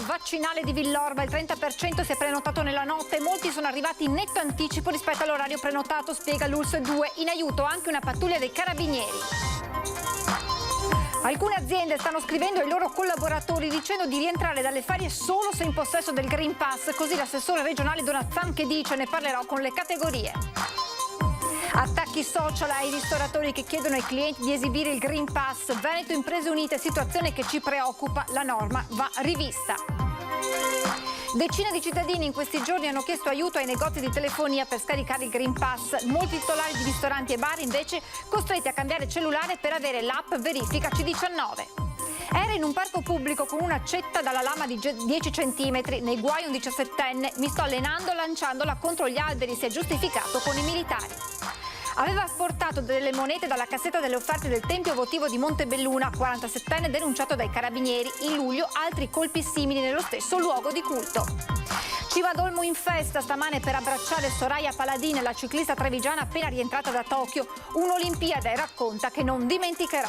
vaccinale di Villorba, il 30% si è prenotato nella notte, molti sono arrivati in netto anticipo rispetto all'orario prenotato, spiega l'ULSS 2, in aiuto anche una pattuglia dei carabinieri. Alcune aziende stanno scrivendo ai loro collaboratori dicendo di rientrare dalle ferie solo se in possesso del Green Pass, così l'assessore regionale Donazzan che dice: ne parlerò con le categorie. Attacchi social ai ristoratori che chiedono ai clienti di esibire il Green Pass. Veneto Imprese Unite, situazione che ci preoccupa, la norma va rivista. Decine di cittadini in questi giorni hanno chiesto aiuto ai negozi di telefonia per scaricare il Green Pass. Molti titolari di ristoranti e bar invece costretti a cambiare cellulare per avere l'app Verifica C19. Era in un parco pubblico con un'accetta dalla lama di 10 cm, nei guai un 17enne, mi sto allenando lanciandola contro gli alberi, si è giustificato con i militari. Aveva portato delle monete dalla cassetta delle offerte del Tempio Votivo di Montebelluna, 47enne denunciato dai carabinieri. In luglio altri colpi simili nello stesso luogo di culto. Civa d'Olmo in festa stamane per abbracciare Soraya Paladin, la ciclista trevigiana appena rientrata da Tokyo. Un'Olimpiade, racconta, che non dimenticherò.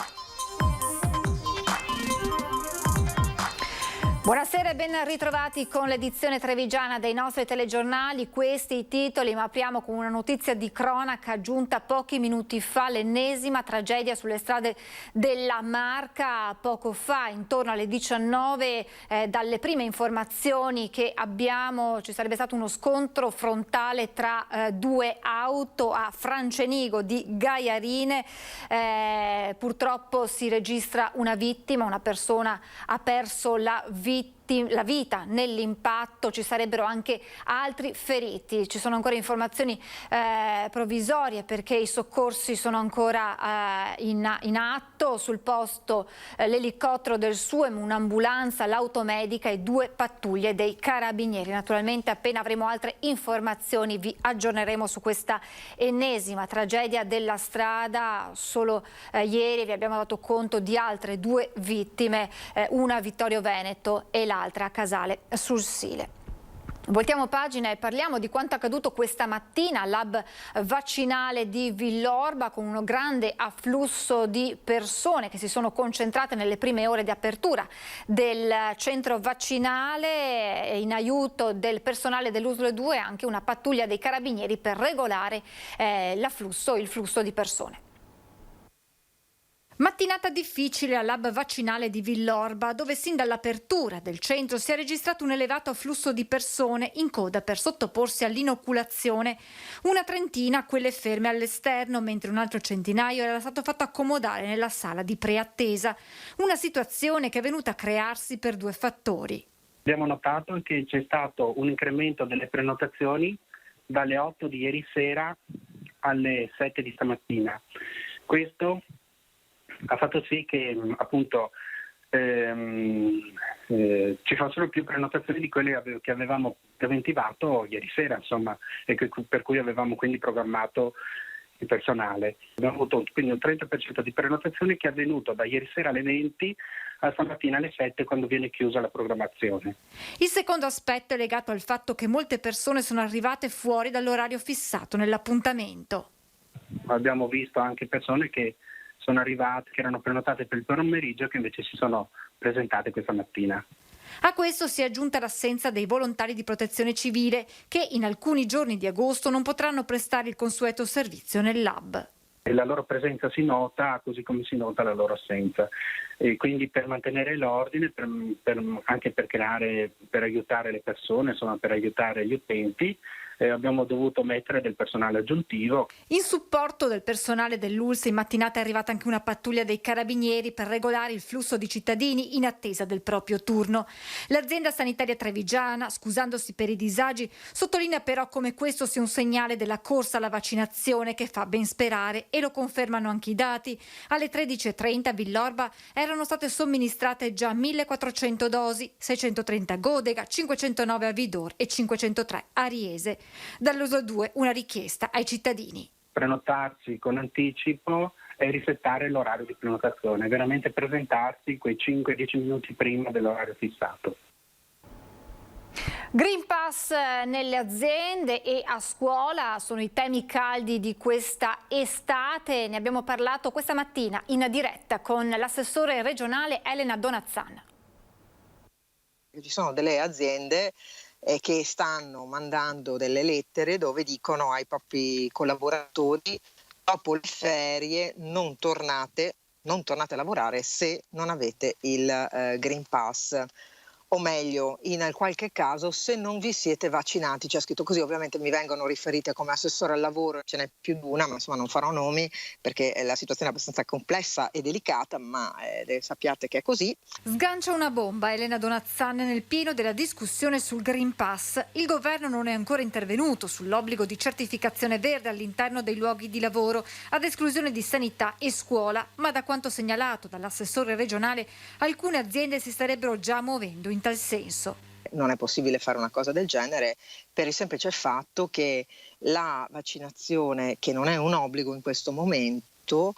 Buonasera e ben ritrovati con l'edizione trevigiana dei nostri telegiornali. Questi i titoli, ma apriamo con una notizia di cronaca giunta pochi minuti fa, l'ennesima tragedia sulle strade della Marca. Poco fa, intorno alle 19, dalle prime informazioni che abbiamo, ci sarebbe stato uno scontro frontale tra due auto a Francenigo di Gaiarine. Purtroppo si registra una vittima, una persona ha perso la vita nell'impatto, ci sarebbero anche altri feriti. Ci sono ancora informazioni provvisorie perché i soccorsi sono ancora in atto. Sul posto l'elicottero del SUEM, un'ambulanza, l'automedica e 2 pattuglie dei carabinieri. Naturalmente appena avremo altre informazioni vi aggiorneremo su questa ennesima tragedia della strada. Solo ieri vi abbiamo dato conto di altre 2 vittime, una a Vittorio Veneto e l'altra a Casale sul Sile. Voltiamo pagina e parliamo di quanto accaduto questa mattina all'hub vaccinale di Villorba, con un grande afflusso di persone che si sono concentrate nelle prime ore di apertura del centro vaccinale. In aiuto del personale dell'USL 2 anche una pattuglia dei carabinieri per regolare il flusso di persone. Mattinata difficile all'hub vaccinale di Villorba, dove sin dall'apertura del centro si è registrato un elevato afflusso di persone in coda per sottoporsi all'inoculazione. Una trentina quelle ferme all'esterno, mentre un altro centinaio era stato fatto accomodare nella sala di preattesa. Una situazione che è venuta a crearsi per 2 fattori. Abbiamo notato che c'è stato un incremento delle prenotazioni dalle 8 di ieri sera alle 7 di stamattina. Questo ha fatto sì che appunto ci fossero più prenotazioni di quelle che avevamo preventivato ieri sera, insomma, e per cui avevamo quindi programmato il personale. Abbiamo avuto quindi un 30% di prenotazioni che è avvenuto da ieri sera alle 20 a stamattina alle 7, quando viene chiusa la programmazione. Il secondo aspetto è legato al fatto che molte persone sono arrivate fuori dall'orario fissato nell'appuntamento. Abbiamo visto anche persone che sono arrivate, che erano prenotate per il pomeriggio, che invece si sono presentate questa mattina. A questo si è aggiunta l'assenza dei volontari di protezione civile che in alcuni giorni di agosto non potranno prestare il consueto servizio nell'hub. E la loro presenza si nota, così come si nota la loro assenza. E quindi per mantenere l'ordine, anche per aiutare le persone, insomma, per aiutare gli utenti, abbiamo dovuto mettere del personale aggiuntivo. In supporto del personale dell'ULSS in mattinata è arrivata anche una pattuglia dei carabinieri per regolare il flusso di cittadini in attesa del proprio turno. L'azienda sanitaria trevigiana, scusandosi per i disagi, sottolinea però come questo sia un segnale della corsa alla vaccinazione che fa ben sperare, e lo confermano anche i dati. Alle 13.30 a Villorba erano state somministrate già 1.400 dosi, 630 a Godega, 509 a Vidor e 503 a Riese. Dall'USL 2 una richiesta ai cittadini: prenotarsi con anticipo e risettare l'orario di prenotazione, veramente presentarsi quei 5-10 minuti prima dell'orario fissato. Green Pass nelle aziende e a scuola sono i temi caldi di questa estate. Ne abbiamo parlato questa mattina in diretta con l'assessore regionale Elena Donazzan. Ci sono delle aziende che stanno mandando delle lettere dove dicono ai propri collaboratori: dopo le ferie non tornate a lavorare se non avete il Green Pass. O meglio, in qualche caso, se non vi siete vaccinati. C'è scritto così, ovviamente mi vengono riferite come assessore al lavoro, ce n'è più di una, ma insomma non farò nomi perché la situazione è abbastanza complessa e delicata, ma sappiate che è così. Sgancia una bomba Elena Donazzan nel pieno della discussione sul Green Pass. Il governo non è ancora intervenuto sull'obbligo di certificazione verde all'interno dei luoghi di lavoro, ad esclusione di sanità e scuola, ma da quanto segnalato dall'assessore regionale, alcune aziende si starebbero già muovendo in tal senso. Non è possibile fare una cosa del genere per il semplice fatto che la vaccinazione, che non è un obbligo in questo momento,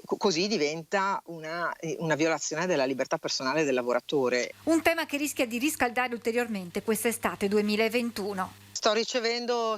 così diventa una violazione della libertà personale del lavoratore. Un tema che rischia di riscaldare ulteriormente quest'estate 2021. Sto ricevendo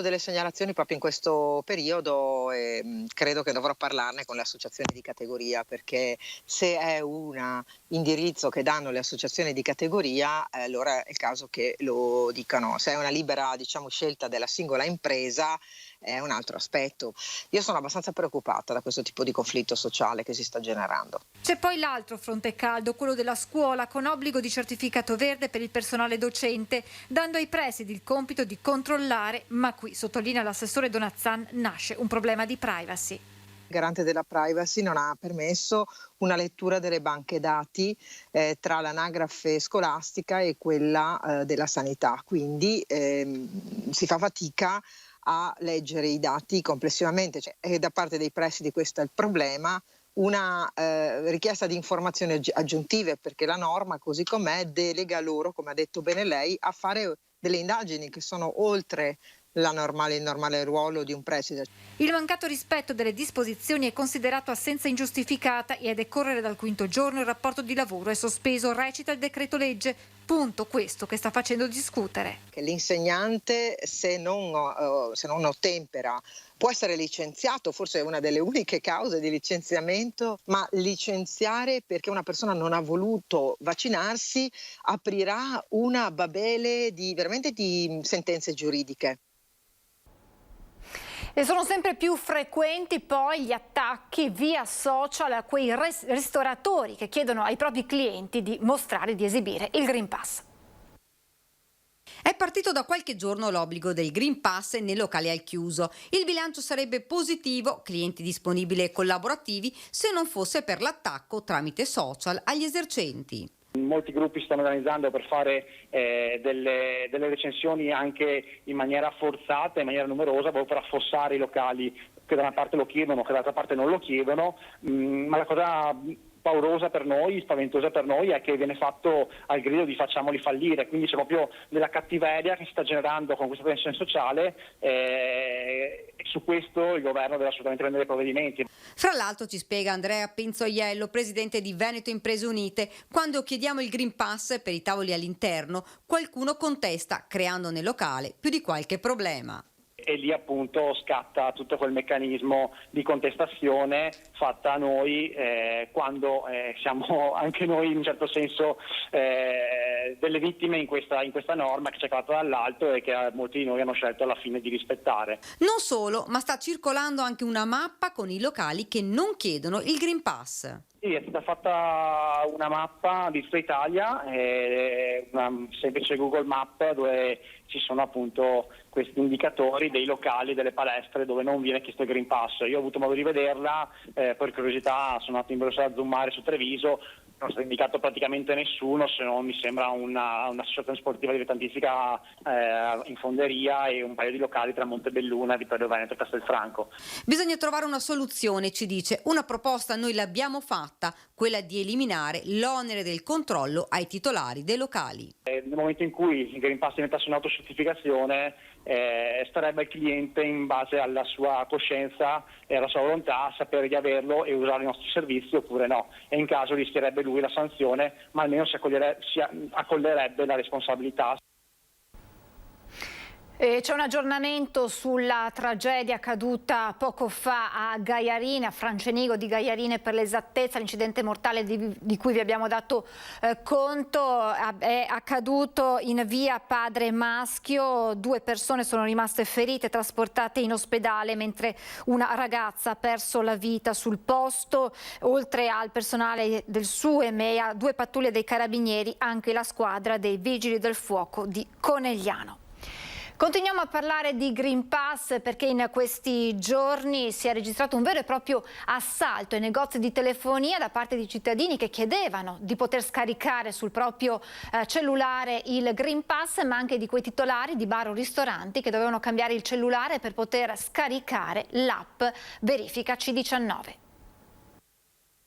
delle segnalazioni proprio in questo periodo e credo che dovrò parlarne con le associazioni di categoria, perché se è un indirizzo che danno le associazioni di categoria, allora è il caso che lo dicano. Se è una libera, scelta della singola impresa, è un altro aspetto. Io sono abbastanza preoccupata da questo tipo di conflitto sociale che si sta generando. C'è poi l'altro fronte caldo, quello della scuola, con obbligo di certificato verde per il personale docente, dando ai presidi il compito di controllare, ma qui, sottolinea l'assessore Donazzan, nasce un problema di privacy. Il garante della privacy non ha permesso una lettura delle banche dati tra l'anagrafe scolastica e quella della sanità, quindi si fa fatica a leggere i dati complessivamente, da parte dei presidi questo è il problema, una richiesta di informazioni aggiuntive, perché la norma così com'è delega loro, come ha detto bene lei, a fare delle indagini che sono oltre il normale ruolo di un preside. Il mancato rispetto delle disposizioni è considerato assenza ingiustificata e a decorrere dal 5° giorno il rapporto di lavoro è sospeso, recita il decreto legge. Punto questo che sta facendo discutere. Che l'insegnante se non ottempera può essere licenziato, forse è una delle uniche cause di licenziamento, ma licenziare perché una persona non ha voluto vaccinarsi aprirà una babele veramente di sentenze giuridiche. E sono sempre più frequenti poi gli attacchi via social a quei ristoratori che chiedono ai propri clienti di mostrare, di esibire il Green Pass. È partito da qualche giorno l'obbligo del Green Pass nei locali al chiuso. Il bilancio sarebbe positivo, clienti disponibili e collaborativi, se non fosse per l'attacco tramite social agli esercenti. Molti gruppi si stanno organizzando per fare delle recensioni anche in maniera forzata, in maniera numerosa, proprio per affossare i locali che da una parte lo chiedono, che dall'altra parte non lo chiedono, ma la cosa paurosa per noi, spaventosa per noi, è che viene fatto al grido di facciamoli fallire, quindi c'è proprio della cattiveria che si sta generando con questa tensione sociale e su questo il governo deve assolutamente prendere provvedimenti. Fra l'altro ci spiega Andrea Pinzoiello, presidente di Veneto Imprese Unite, quando chiediamo il Green Pass per i tavoli all'interno, qualcuno contesta, creando nel locale più di qualche problema. E lì appunto scatta tutto quel meccanismo di contestazione fatta a noi quando siamo anche noi in un certo senso delle vittime in questa norma che ci è calata dall'alto e che molti di noi hanno scelto alla fine di rispettare. Non solo, ma sta circolando anche una mappa con i locali che non chiedono il Green Pass. Sì, è stata fatta una mappa di tutta Italia, una semplice Google Map dove ci sono appunto questi indicatori dei locali, delle palestre dove non viene chiesto il Green Pass. Io ho avuto modo di vederla, per curiosità sono andato in veloce a zoomare su Treviso, non è stato indicato praticamente nessuno, se non mi sembra un'associazione sportiva dilettantistica in Fonderia e un paio di locali tra Montebelluna, Vittorio Veneto e Castelfranco. Bisogna trovare una soluzione, ci dice. Una proposta noi l'abbiamo fatta, quella di eliminare l'onere del controllo ai titolari dei locali. Nel momento in cui il Green Pass diventasse un'autocertificazione, starebbe il cliente, in base alla sua coscienza e alla sua volontà, a sapere di averlo e usare i nostri servizi oppure no, e in caso rischierebbe lui la sanzione, ma almeno si accollerebbe la responsabilità. C'è un aggiornamento sulla tragedia accaduta poco fa a Gaiarine, a Francenigo di Gaiarine per l'esattezza. L'incidente mortale di cui vi abbiamo dato conto è accaduto in via Padre Maschio. 2 persone sono rimaste ferite, trasportate in ospedale, mentre una ragazza ha perso la vita sul posto. Oltre al personale del SUEM e a 2 pattuglie dei carabinieri, anche la squadra dei vigili del fuoco di Conegliano. Continuiamo a parlare di Green Pass perché in questi giorni si è registrato un vero e proprio assalto ai negozi di telefonia da parte di cittadini che chiedevano di poter scaricare sul proprio cellulare il Green Pass, ma anche di quei titolari di bar o ristoranti che dovevano cambiare il cellulare per poter scaricare l'app Verifica C19.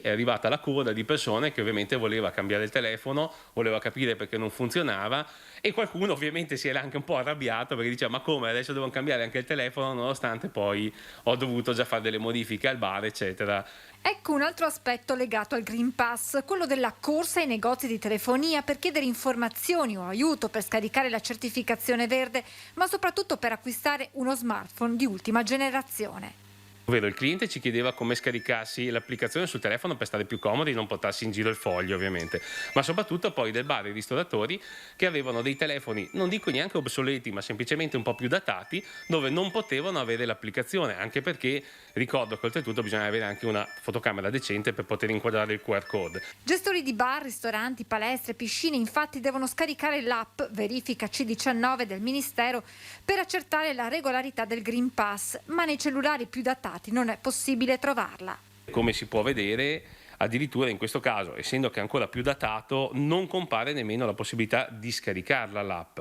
È arrivata la coda di persone che ovviamente voleva cambiare il telefono, voleva capire perché non funzionava, e qualcuno ovviamente si era anche un po' arrabbiato perché diceva: ma come, adesso devo cambiare anche il telefono nonostante poi ho dovuto già fare delle modifiche al bar, eccetera. Ecco un altro aspetto legato al Green Pass, quello della corsa ai negozi di telefonia per chiedere informazioni o aiuto per scaricare la certificazione verde, ma soprattutto per acquistare uno smartphone di ultima generazione. Ovvero il cliente ci chiedeva come scaricarsi l'applicazione sul telefono per stare più comodi e non portarsi in giro il foglio, ovviamente, ma soprattutto poi del bar e ristoratori che avevano dei telefoni, non dico neanche obsoleti, ma semplicemente un po' più datati, dove non potevano avere l'applicazione, anche perché ricordo che oltretutto bisogna avere anche una fotocamera decente per poter inquadrare il QR code. Gestori di bar, ristoranti, palestre, piscine infatti devono scaricare l'app Verifica C19 del Ministero per accertare la regolarità del Green Pass, ma nei cellulari più datati non è possibile trovarla. Come si può vedere, addirittura in questo caso, essendo che è ancora più datato, non compare nemmeno la possibilità di scaricarla l'app,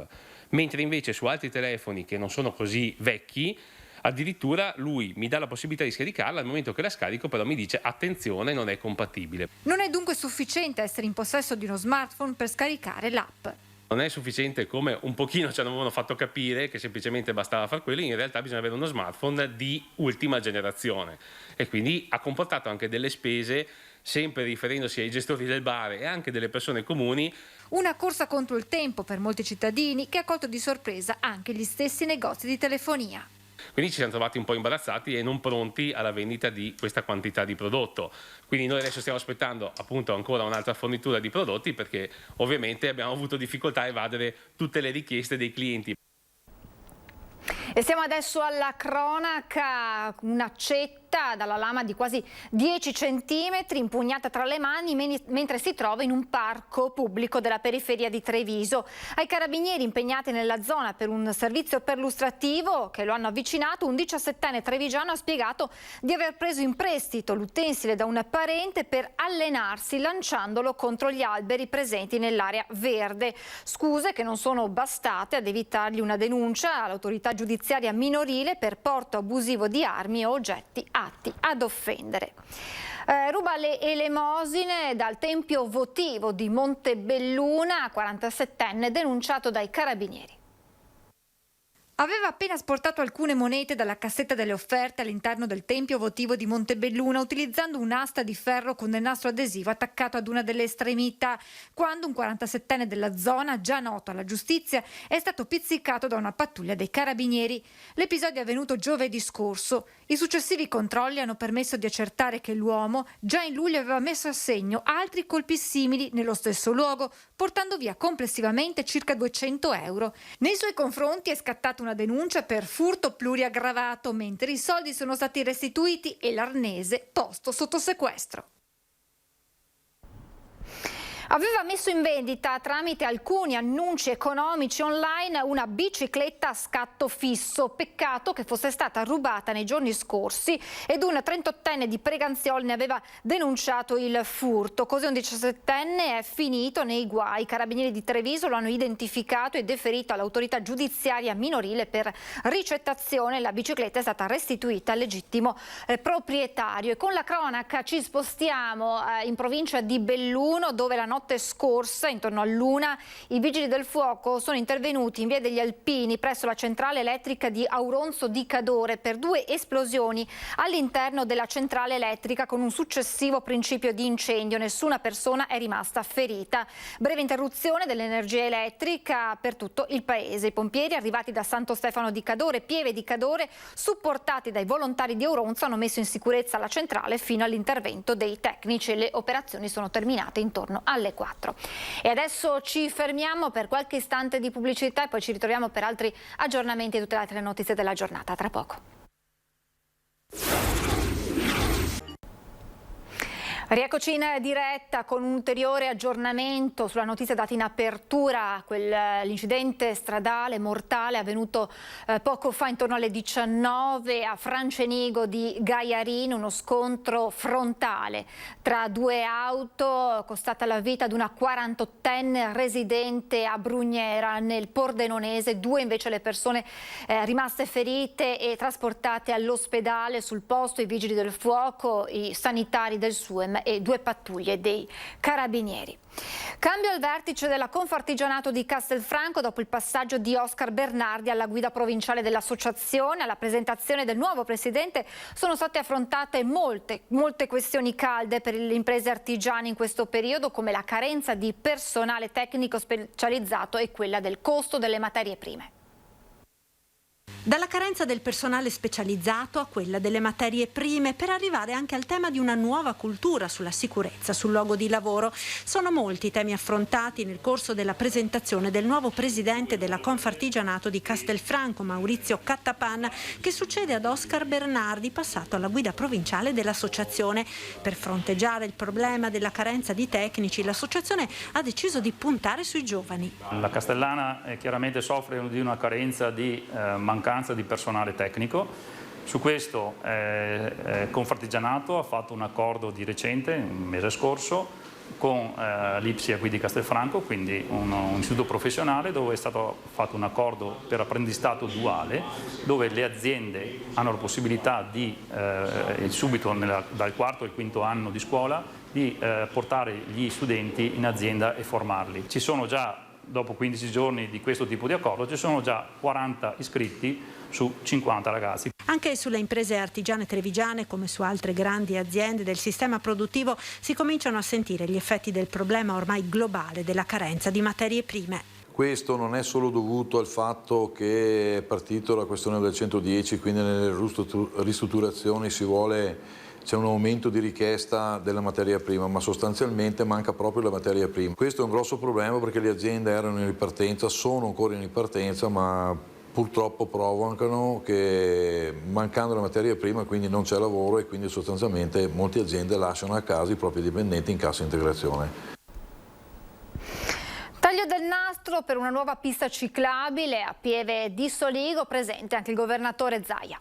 mentre invece su altri telefoni che non sono così vecchi, addirittura lui mi dà la possibilità di scaricarla, al momento che la scarico però mi dice: attenzione, non è compatibile. Non è dunque sufficiente essere in possesso di uno smartphone per scaricare l'app. Non è sufficiente, come un pochino ci avevano fatto capire, che semplicemente bastava far quello. In realtà bisogna avere uno smartphone di ultima generazione, e quindi ha comportato anche delle spese, sempre riferendosi ai gestori del bar e anche delle persone comuni. Una corsa contro il tempo per molti cittadini che ha colto di sorpresa anche gli stessi negozi di telefonia. Quindi ci siamo trovati un po' imbarazzati e non pronti alla vendita di questa quantità di prodotto. Quindi noi adesso stiamo aspettando appunto ancora un'altra fornitura di prodotti, perché ovviamente abbiamo avuto difficoltà a evadere tutte le richieste dei clienti. E siamo adesso alla cronaca. Un'accetta dalla lama di quasi 10 centimetri impugnata tra le mani mentre si trova in un parco pubblico della periferia di Treviso. Ai carabinieri impegnati nella zona per un servizio perlustrativo che lo hanno avvicinato, un 17enne trevigiano ha spiegato di aver preso in prestito l'utensile da un parente per allenarsi lanciandolo contro gli alberi presenti nell'area verde. Scuse che non sono bastate ad evitargli una denuncia all'autorità giudiziaria minorile per porto abusivo di armi o oggetti atti ad offendere. Ruba le elemosine dal tempio votivo di Montebelluna, 47enne denunciato dai carabinieri. Aveva appena sportato alcune monete dalla cassetta delle offerte all'interno del tempio votivo di Montebelluna utilizzando un'asta di ferro con del nastro adesivo attaccato ad una delle estremità, quando un 47enne della zona, già noto alla giustizia, è stato pizzicato da una pattuglia dei carabinieri. L'episodio è avvenuto giovedì scorso. I successivi controlli hanno permesso di accertare che l'uomo già in luglio aveva messo a segno altri colpi simili nello stesso luogo, portando via complessivamente circa 200 euro. Nei suoi confronti è scattata una denuncia per furto pluriaggravato, mentre i soldi sono stati restituiti e l'arnese posto sotto sequestro. Aveva messo in vendita tramite alcuni annunci economici online una bicicletta a scatto fisso. Peccato che fosse stata rubata nei giorni scorsi ed un 38enne di Preganziol ne aveva denunciato il furto. Così un 17enne è finito nei guai. I carabinieri di Treviso lo hanno identificato e deferito all'autorità giudiziaria minorile per ricettazione. La bicicletta è stata restituita al legittimo proprietario. E con la cronaca ci spostiamo in provincia di Belluno, dove la notte notte scorsa, intorno all'1, i vigili del fuoco sono intervenuti in via degli Alpini presso la centrale elettrica di Auronzo di Cadore per 2 esplosioni all'interno della centrale elettrica con un successivo principio di incendio. Nessuna persona è rimasta ferita. Breve interruzione dell'energia elettrica per tutto il paese. I pompieri arrivati da Santo Stefano di Cadore, Pieve di Cadore, supportati dai volontari di Auronzo, hanno messo in sicurezza la centrale fino all'intervento dei tecnici. Le operazioni sono terminate intorno alle 4. E adesso ci fermiamo per qualche istante di pubblicità e poi ci ritroviamo per altri aggiornamenti e tutte le altre notizie della giornata. Tra poco. Rieccoci in diretta con un ulteriore aggiornamento sulla notizia data in apertura, l'incidente stradale mortale avvenuto poco fa intorno alle 19 a Francenigo di Gaiarino, uno scontro frontale tra 2 auto, costata la vita ad una 48enne residente a Brugnera nel Pordenonese, 2 invece le persone rimaste ferite e trasportate all'ospedale. Sul posto i vigili del fuoco, i sanitari del SUEM e 2 pattuglie dei carabinieri. Cambio al vertice della Confartigianato di Castelfranco dopo il passaggio di Oscar Bernardi alla guida provinciale dell'associazione. Alla presentazione del nuovo presidente sono state affrontate molte questioni calde per le imprese artigiane in questo periodo, come la carenza di personale tecnico specializzato e quella del costo delle materie prime. Dalla carenza del personale specializzato a quella delle materie prime, per arrivare anche al tema di una nuova cultura sulla sicurezza sul luogo di lavoro. Sono molti i temi affrontati nel corso della presentazione del nuovo presidente della Confartigianato di Castelfranco, Maurizio Cattapan, che succede ad Oscar Bernardi, passato alla guida provinciale dell'associazione. Per fronteggiare il problema della carenza di tecnici, l'associazione ha deciso di puntare sui giovani. La Castellana chiaramente soffre di una carenza di mancanza di personale tecnico. Su questo Confartigianato ha fatto un accordo di recente, un mese scorso, con l'IPSIA qui di Castelfranco, quindi un istituto professionale dove è stato fatto un accordo per apprendistato duale, dove le aziende hanno la possibilità di subito dal 4º al 5º anno di scuola di portare gli studenti in azienda e formarli. Ci sono già, dopo 15 giorni di questo tipo di accordo, ci sono già 40 iscritti su 50 ragazzi. Anche sulle imprese artigiane trevigiane, come su altre grandi aziende del sistema produttivo, si cominciano a sentire gli effetti del problema ormai globale della carenza di materie prime. Questo non è solo dovuto al fatto che è partito la questione del 110, quindi nelle ristrutturazioni c'è un aumento di richiesta della materia prima, ma sostanzialmente manca proprio la materia prima. Questo è un grosso problema perché le aziende erano in ripartenza, sono ancora in ripartenza, ma purtroppo provocano che mancando la materia prima quindi non c'è lavoro e quindi sostanzialmente molte aziende lasciano a casa i propri dipendenti in cassa integrazione. Taglio del nastro per una nuova pista ciclabile a Pieve di Soligo, presente anche il governatore Zaia.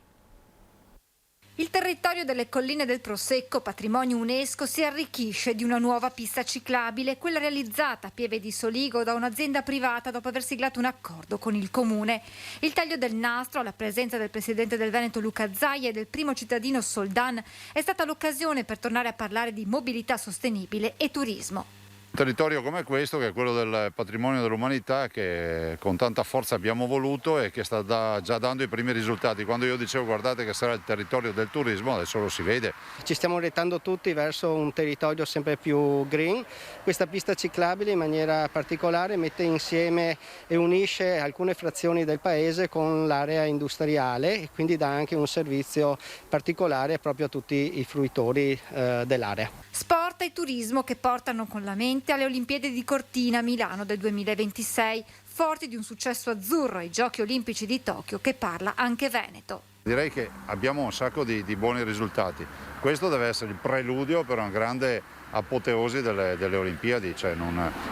Il territorio delle colline del Prosecco, patrimonio UNESCO, si arricchisce di una nuova pista ciclabile, quella realizzata a Pieve di Soligo da un'azienda privata dopo aver siglato un accordo con il comune. Il taglio del nastro, alla presenza del presidente del Veneto Luca Zaia e del primo cittadino Soldan, è stata l'occasione per tornare a parlare di mobilità sostenibile e turismo. Un territorio come questo, che è quello del patrimonio dell'umanità, che con tanta forza abbiamo voluto e che sta già dando i primi risultati. Quando io dicevo guardate che sarà il territorio del turismo, adesso lo si vede. Ci stiamo orientando tutti verso un territorio sempre più green. Questa pista ciclabile in maniera particolare mette insieme e unisce alcune frazioni del paese con l'area industriale e quindi dà anche un servizio particolare proprio a tutti i fruitori dell'area. Sport e turismo che portano con la mente alle Olimpiadi di Cortina Milano del 2026, forti di un successo azzurro ai Giochi Olimpici di Tokyo che parla anche Veneto. Direi che abbiamo un sacco di buoni risultati. Questo deve essere il preludio per una grande apoteosi delle Olimpiadi.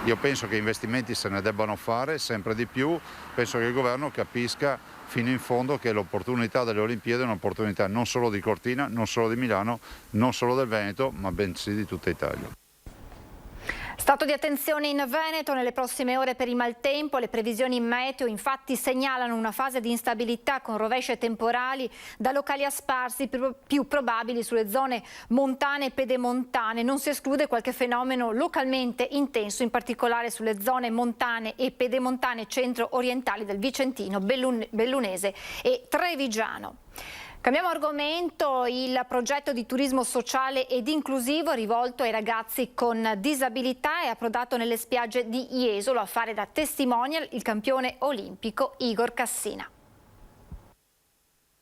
Io penso che investimenti se ne debbano fare sempre di più, penso che il governo capisca fino in fondo che l'opportunità delle Olimpiadi è un'opportunità non solo di Cortina, non solo di Milano, non solo del Veneto, ma bensì di tutta Italia. Stato di attenzione in Veneto nelle prossime ore per il maltempo. Le previsioni meteo infatti segnalano una fase di instabilità con rovesce temporali da locali a sparsi, più probabili sulle zone montane e pedemontane. Non si esclude qualche fenomeno localmente intenso, in particolare sulle zone montane e pedemontane centro-orientali del Vicentino, Bellunese e Trevigiano. Cambiamo argomento. Il progetto di turismo sociale ed inclusivo rivolto ai ragazzi con disabilità è approdato nelle spiagge di Jesolo a fare da testimonial il campione olimpico Igor Cassina.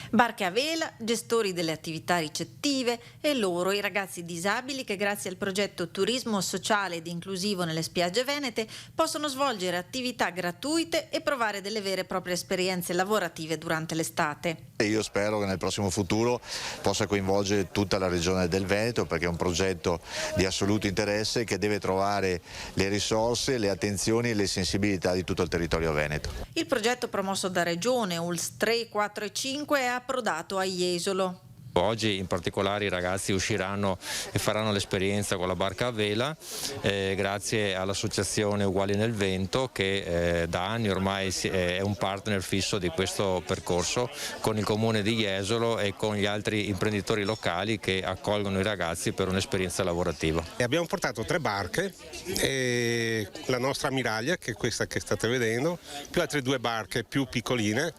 Barche a vela, gestori delle attività ricettive e loro, i ragazzi disabili che grazie al progetto Turismo Sociale ed Inclusivo nelle spiagge venete possono svolgere attività gratuite e provare delle vere e proprie esperienze lavorative durante l'estate. Io spero che nel prossimo futuro possa coinvolgere tutta la regione del Veneto, perché è un progetto di assoluto interesse che deve trovare le risorse, le attenzioni e le sensibilità di tutto il territorio veneto. Il progetto promosso da Regione, ULSS 3, 4 e 5 è approdato a Jesolo. Oggi in particolare i ragazzi usciranno e faranno l'esperienza con la barca a vela grazie all'associazione Uguali nel Vento che da anni ormai è un partner fisso di questo percorso con il comune di Jesolo e con gli altri imprenditori locali che accolgono i ragazzi per un'esperienza lavorativa. Abbiamo portato 3 barche, e la nostra ammiraglia, che è questa che state vedendo, più altre 2 barche più piccoline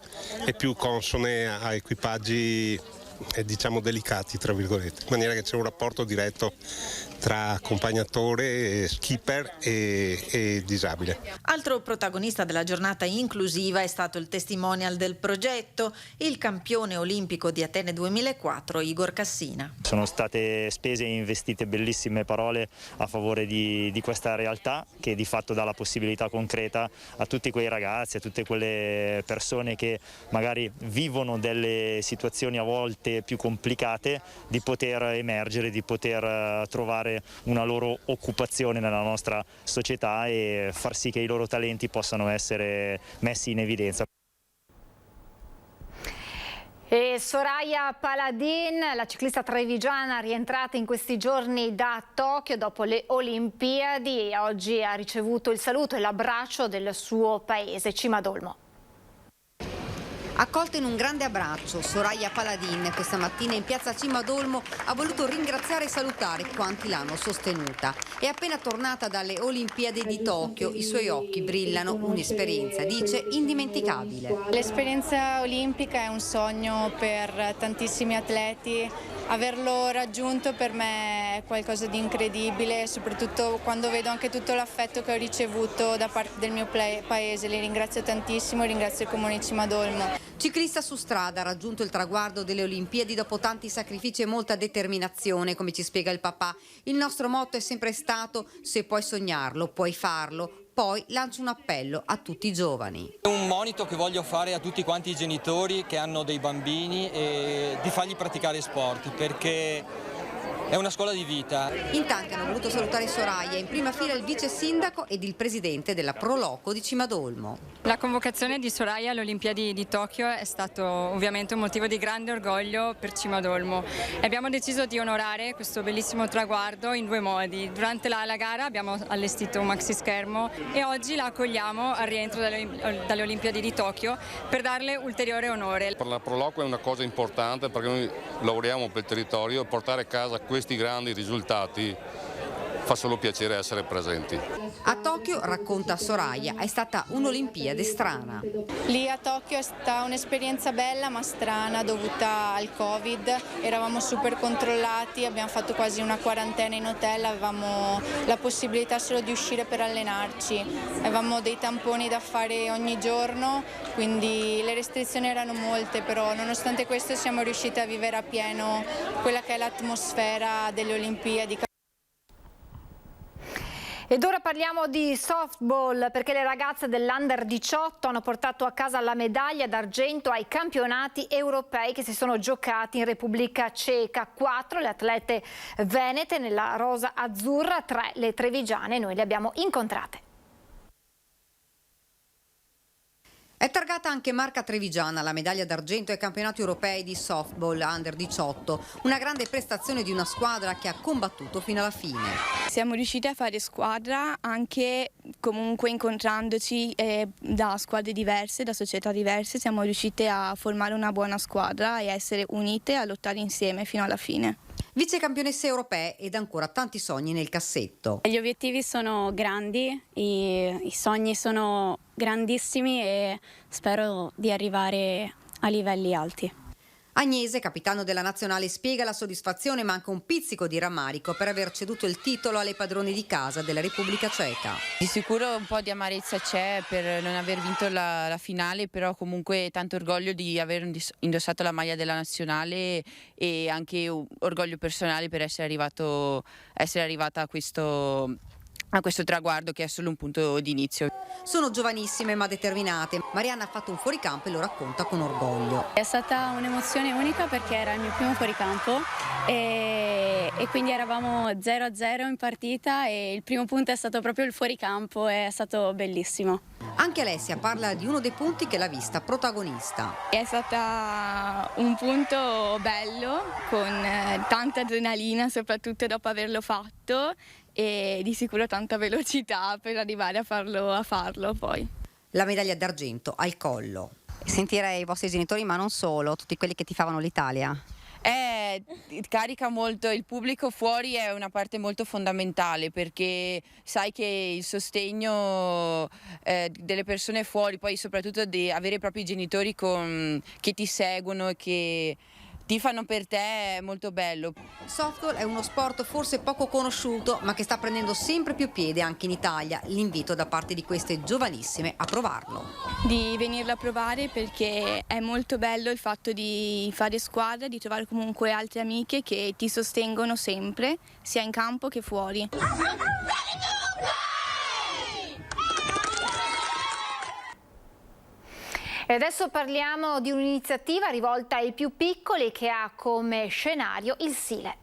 e più consone a equipaggi diciamo delicati, tra virgolette, in maniera che c'è un rapporto diretto tra accompagnatore, skipper e disabile. Altro protagonista della giornata inclusiva è stato il testimonial del progetto, il campione olimpico di Atene 2004 Igor Cassina. Sono state spese e investite bellissime parole a favore di questa realtà che di fatto dà la possibilità concreta a tutti quei ragazzi, a tutte quelle persone che magari vivono delle situazioni a volte più complicate, di poter emergere, di poter trovare una loro occupazione nella nostra società e far sì che i loro talenti possano essere messi in evidenza. E Soraya Paladin, la ciclista trevigiana rientrata in questi giorni da Tokyo dopo le Olimpiadi, e oggi ha ricevuto il saluto e l'abbraccio del suo paese, Cimadolmo. Accolta in un grande abbraccio, Soraya Paladin questa mattina in piazza Cimadolmo ha voluto ringraziare e salutare quanti l'hanno sostenuta. È appena tornata dalle Olimpiadi di Tokyo, i suoi occhi brillano, un'esperienza, dice, indimenticabile. L'esperienza olimpica è un sogno per tantissimi atleti, averlo raggiunto per me è qualcosa di incredibile, soprattutto quando vedo anche tutto l'affetto che ho ricevuto da parte del mio paese. Li ringrazio tantissimo, ringrazio il comune di Cimadolmo. Ciclista su strada, ha raggiunto il traguardo delle Olimpiadi dopo tanti sacrifici e molta determinazione, come ci spiega il papà. Il nostro motto è sempre stato: se puoi sognarlo, puoi farlo. Poi lancio un appello a tutti i giovani. È un monito che voglio fare a tutti quanti i genitori che hanno dei bambini e di fargli praticare sport, perché è una scuola di vita. In tanti hanno voluto salutare Soraya, in prima fila il vice sindaco ed il presidente della Proloco di Cimadolmo. La convocazione di Soraya alle Olimpiadi di Tokyo è stato ovviamente un motivo di grande orgoglio per Cimadolmo. Abbiamo deciso di onorare questo bellissimo traguardo in 2 modi. Durante la gara abbiamo allestito un maxi schermo e oggi la accogliamo al rientro dalle Olimpiadi di Tokyo per darle ulteriore onore. Per la Proloco è una cosa importante perché noi lavoriamo per il territorio e portare a casa questi grandi risultati fa solo piacere essere presenti. A Tokyo, racconta Soraya, è stata un'Olimpiade strana. Lì a Tokyo è stata un'esperienza bella ma strana dovuta al Covid, eravamo super controllati, abbiamo fatto quasi una quarantena in hotel, avevamo la possibilità solo di uscire per allenarci, avevamo dei tamponi da fare ogni giorno, quindi le restrizioni erano molte, però nonostante questo siamo riusciti a vivere appieno quella che è l'atmosfera delle Olimpiadi. Ed ora parliamo di softball, perché le ragazze dell'Under 18 hanno portato a casa la medaglia d'argento ai campionati europei che si sono giocati in Repubblica Ceca. 4 le atlete venete nella rosa azzurra, 3 le trevigiane, noi le abbiamo incontrate. È targata arrivata anche Marca Trevigiana alla medaglia d'argento ai campionati europei di softball under 18, una grande prestazione di una squadra che ha combattuto fino alla fine. Siamo riusciti a fare squadra anche comunque incontrandoci da squadre diverse, da società diverse, siamo riusciti a formare una buona squadra e a essere unite, a lottare insieme fino alla fine. Vicecampionesse europee ed ancora tanti sogni nel cassetto. Gli obiettivi sono grandi, i sogni sono grandissimi e spero di arrivare a livelli alti. Agnese, capitano della nazionale, spiega la soddisfazione ma anche un pizzico di rammarico per aver ceduto il titolo alle padrone di casa della Repubblica Ceca. Di sicuro un po' di amarezza c'è per non aver vinto la finale, però comunque tanto orgoglio di aver indossato la maglia della nazionale e anche orgoglio personale per essere arrivata a questo traguardo che è solo un punto di inizio. Sono giovanissime ma determinate. Marianna ha fatto un fuoricampo e lo racconta con orgoglio. È stata un'emozione unica perché era il mio primo fuoricampo e quindi eravamo 0-0 in partita e il primo punto è stato proprio il fuoricampo, è stato bellissimo. Anche Alessia parla di uno dei punti che l'ha vista protagonista. È stata un punto bello con tanta adrenalina, soprattutto dopo averlo fatto, e di sicuro tanta velocità per arrivare a farlo poi. La medaglia d'argento al collo. Sentire i vostri genitori, ma non solo, tutti quelli che tifavano l'Italia. Carica molto, il pubblico fuori è una parte molto fondamentale perché sai che il sostegno delle persone fuori, poi soprattutto di avere i propri genitori che ti seguono e che tifano per te è molto bello. Softball è uno sport forse poco conosciuto ma che sta prendendo sempre più piede anche in Italia. L'invito da parte di queste giovanissime a provarlo. Di venirlo a provare perché è molto bello il fatto di fare squadra, di trovare comunque altre amiche che ti sostengono sempre, sia in campo che fuori. E adesso parliamo di un'iniziativa rivolta ai più piccoli che ha come scenario il Sile.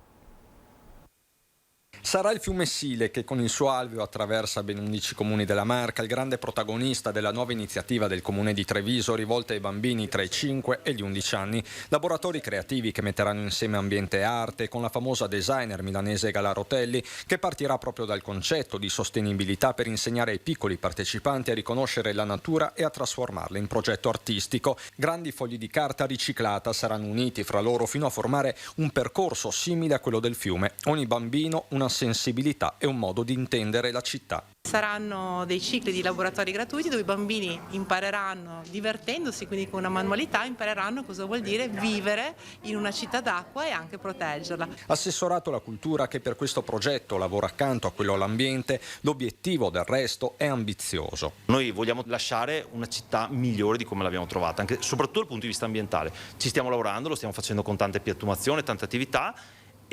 Sarà il fiume Sile che con il suo alveo attraversa ben 11 comuni della Marca, il grande protagonista della nuova iniziativa del comune di Treviso rivolta ai bambini tra i 5 e gli 11 anni. Laboratori creativi che metteranno insieme ambiente e arte con la famosa designer milanese Gala Rotelli, che partirà proprio dal concetto di sostenibilità per insegnare ai piccoli partecipanti a riconoscere la natura e a trasformarla in progetto artistico. Grandi fogli di carta riciclata saranno uniti fra loro fino a formare un percorso simile a quello del fiume. Ogni bambino una sensibilità e un modo di intendere la città. Saranno dei cicli di laboratori gratuiti dove i bambini impareranno, divertendosi, quindi con una manualità, impareranno cosa vuol dire vivere in una città d'acqua e anche proteggerla. Assessorato alla cultura che per questo progetto lavora accanto a quello all'ambiente, l'obiettivo del resto è ambizioso. Noi vogliamo lasciare una città migliore di come l'abbiamo trovata, anche soprattutto dal punto di vista ambientale. Ci stiamo lavorando, lo stiamo facendo con tante piattumazioni, tante attività,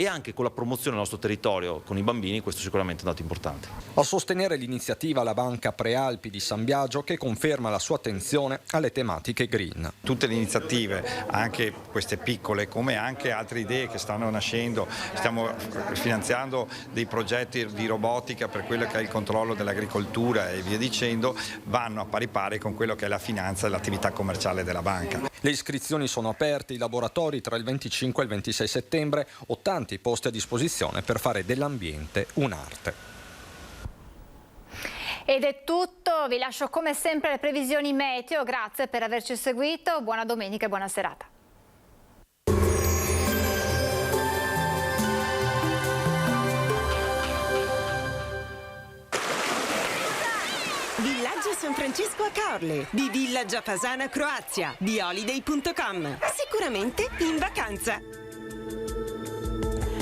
e anche con la promozione del nostro territorio con i bambini, questo sicuramente è un dato importante. A sostenere l'iniziativa la Banca Prealpi di San Biagio, che conferma la sua attenzione alle tematiche green. Tutte le iniziative, anche queste piccole come anche altre idee che stanno nascendo, stiamo finanziando dei progetti di robotica per quello che è il controllo dell'agricoltura e via dicendo, vanno a pari pari con quello che è la finanza e l'attività commerciale della banca. Le iscrizioni sono aperte, i laboratori tra il 25 e il 26 settembre, 80 posti a disposizione per fare dell'ambiente un'arte. Ed è tutto, vi lascio come sempre le previsioni meteo, grazie per averci seguito, buona domenica e buona serata. Villaggio San Francesco a Caorle, di Villa Giapasana Croazia, di Holiday.com. Sicuramente in vacanza.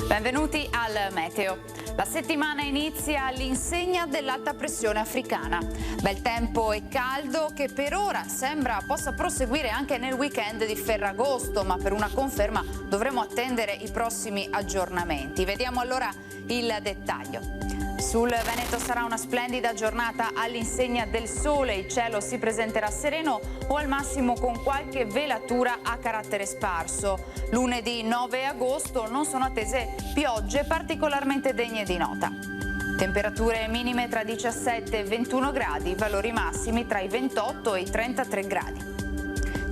Benvenuti al Meteo. La settimana inizia all'insegna dell'alta pressione africana. Bel tempo e caldo che per ora sembra possa proseguire anche nel weekend di Ferragosto, ma per una conferma dovremo attendere i prossimi aggiornamenti. Vediamo allora il dettaglio. Sul Veneto sarà una splendida giornata all'insegna del sole, il cielo si presenterà sereno o al massimo con qualche velatura a carattere sparso. Lunedì 9 agosto non sono attese piogge particolarmente degne di nota. Temperature minime tra 17 e 21 gradi, valori massimi tra i 28 e i 33 gradi.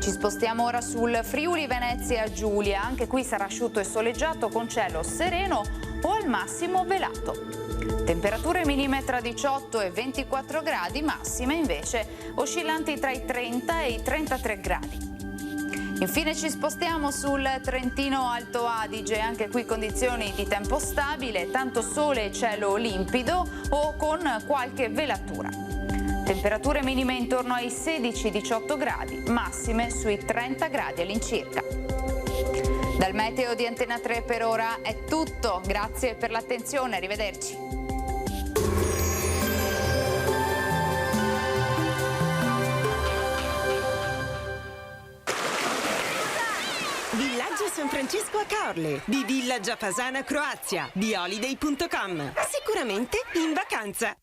Ci spostiamo ora sul Friuli Venezia Giulia, anche qui sarà asciutto e soleggiato con cielo sereno o al massimo velato. Temperature minime tra 18 e 24 gradi, massime invece oscillanti tra i 30 e i 33 gradi. Infine ci spostiamo sul Trentino Alto Adige, anche qui condizioni di tempo stabile, tanto sole e cielo limpido o con qualche velatura. Temperature minime intorno ai 16-18 gradi, massime sui 30 gradi all'incirca. Dal meteo di Antena 3 per ora è tutto, grazie per l'attenzione, arrivederci. Villaggio San Francesco a Caorle, di Villa Giafasana Croazia, di Holiday.com. Sicuramente in vacanza.